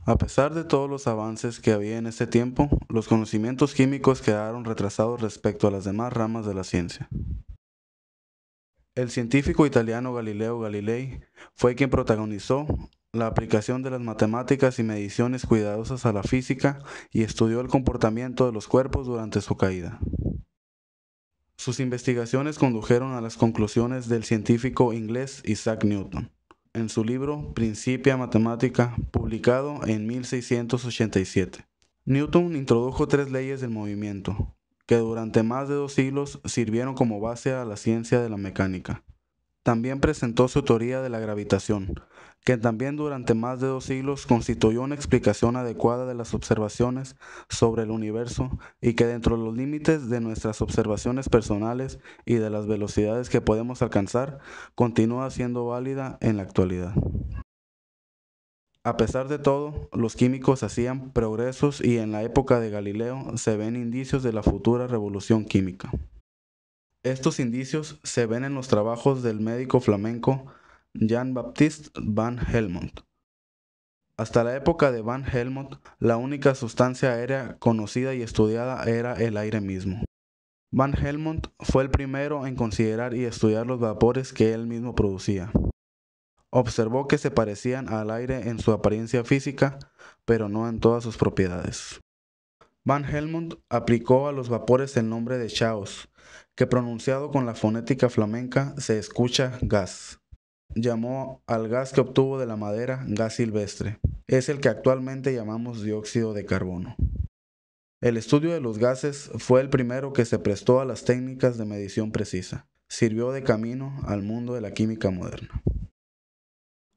A pesar de todos los avances que había en ese tiempo, los conocimientos químicos quedaron retrasados respecto a las demás ramas de la ciencia. El científico italiano Galileo Galilei fue quien protagonizó la aplicación de las matemáticas y mediciones cuidadosas a la física y estudió el comportamiento de los cuerpos durante su caída. Sus investigaciones condujeron a las conclusiones del científico inglés Isaac Newton, en su libro Principia Mathematica, publicado en 1687. Newton introdujo tres leyes del movimiento, que durante más de 2 siglos sirvieron como base a la ciencia de la mecánica. También presentó su teoría de la gravitación, que también durante más de 2 siglos constituyó una explicación adecuada de las observaciones sobre el universo y que dentro de los límites de nuestras observaciones personales y de las velocidades que podemos alcanzar, continúa siendo válida en la actualidad. A pesar de todo, los químicos hacían progresos y en la época de Galileo se ven indicios de la futura revolución química. Estos indicios se ven en los trabajos del médico flamenco Jean-Baptiste van Helmont. Hasta la época de Van Helmont, la única sustancia aérea conocida y estudiada era el aire mismo. Van Helmont fue el primero en considerar y estudiar los vapores que él mismo producía. Observó que se parecían al aire en su apariencia física, pero no en todas sus propiedades. Van Helmont aplicó a los vapores el nombre de chaos, que pronunciado con la fonética flamenca se escucha gas. Llamó al gas que obtuvo de la madera gas silvestre. Es el que actualmente llamamos dióxido de carbono. El estudio de los gases fue el primero que se prestó a las técnicas de medición precisa. Sirvió de camino al mundo de la química moderna.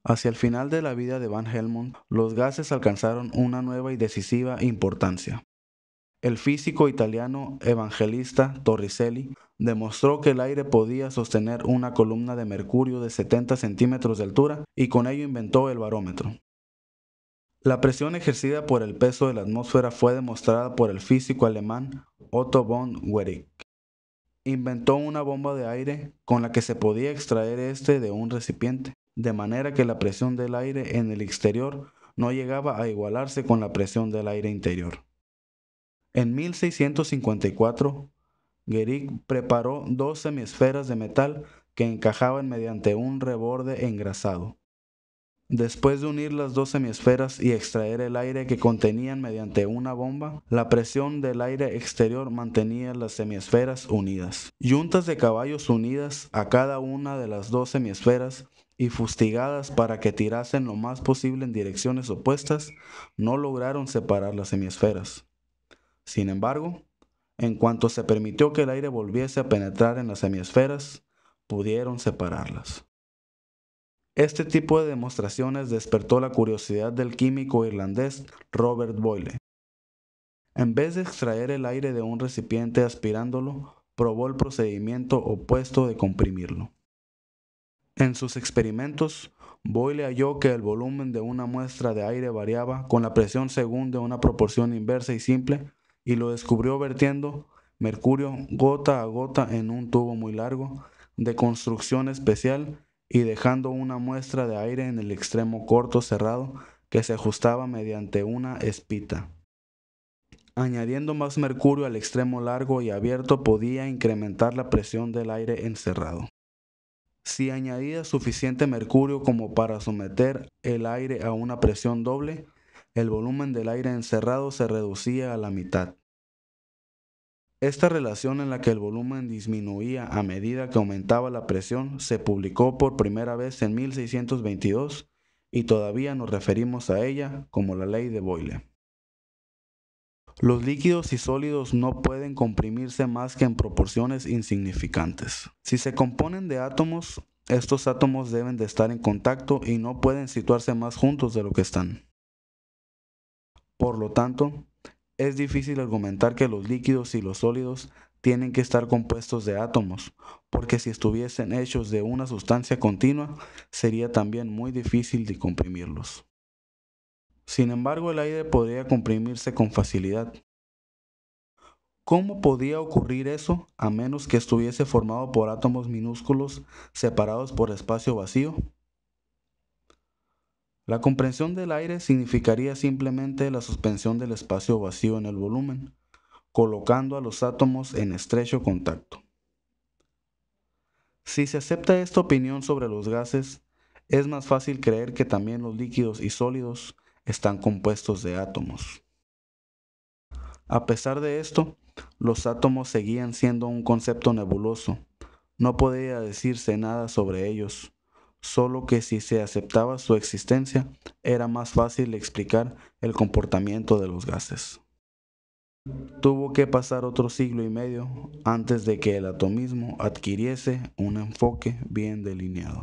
Hacia el final de la vida de Van Helmont, los gases alcanzaron una nueva y decisiva importancia. El físico italiano Evangelista Torricelli demostró que el aire podía sostener una columna de mercurio de 70 centímetros de altura y con ello inventó el barómetro. La presión ejercida por el peso de la atmósfera fue demostrada por el físico alemán Otto von Guericke. Inventó una bomba de aire con la que se podía extraer este de un recipiente, de manera que la presión del aire en el exterior no llegaba a igualarse con la presión del aire interior. En 1654, Guericke preparó 2 semiesferas de metal que encajaban mediante un reborde engrasado. Después de unir las 2 semiesferas y extraer el aire que contenían mediante una bomba, la presión del aire exterior mantenía las semiesferas unidas. Yuntas de caballos unidas a cada una de las 2 semiesferas y fustigadas para que tirasen lo más posible en direcciones opuestas, no lograron separar las semiesferas. Sin embargo, en cuanto se permitió que el aire volviese a penetrar en las semiesferas, pudieron separarlas. Este tipo de demostraciones despertó la curiosidad del químico irlandés Robert Boyle. En vez de extraer el aire de un recipiente aspirándolo, probó el procedimiento opuesto de comprimirlo. En sus experimentos, Boyle halló que el volumen de una muestra de aire variaba con la presión según de una proporción inversa y simple, y lo descubrió vertiendo mercurio gota a gota en un tubo muy largo, de construcción especial, y dejando una muestra de aire en el extremo corto cerrado que se ajustaba mediante una espita. Añadiendo más mercurio al extremo largo y abierto podía incrementar la presión del aire encerrado. Si añadía suficiente mercurio como para someter el aire a una presión doble, el volumen del aire encerrado se reducía a la mitad. Esta relación en la que el volumen disminuía a medida que aumentaba la presión se publicó por primera vez en 1622 y todavía nos referimos a ella como la ley de Boyle. Los líquidos y sólidos no pueden comprimirse más que en proporciones insignificantes. Si se componen de átomos, estos átomos deben de estar en contacto y no pueden situarse más juntos de lo que están. Por lo tanto, es difícil argumentar que los líquidos y los sólidos tienen que estar compuestos de átomos, porque si estuviesen hechos de una sustancia continua, sería también muy difícil de comprimirlos. Sin embargo, el aire podría comprimirse con facilidad. ¿Cómo podía ocurrir eso a menos que estuviese formado por átomos minúsculos separados por espacio vacío? La comprensión del aire significaría simplemente la suspensión del espacio vacío en el volumen, colocando a los átomos en estrecho contacto. Si se acepta esta opinión sobre los gases, es más fácil creer que también los líquidos y sólidos están compuestos de átomos. A pesar de esto, los átomos seguían siendo un concepto nebuloso. No podía decirse nada sobre ellos, solo que si se aceptaba su existencia, era más fácil explicar el comportamiento de los gases. Tuvo que pasar otro siglo y medio antes de que el atomismo adquiriese un enfoque bien delineado.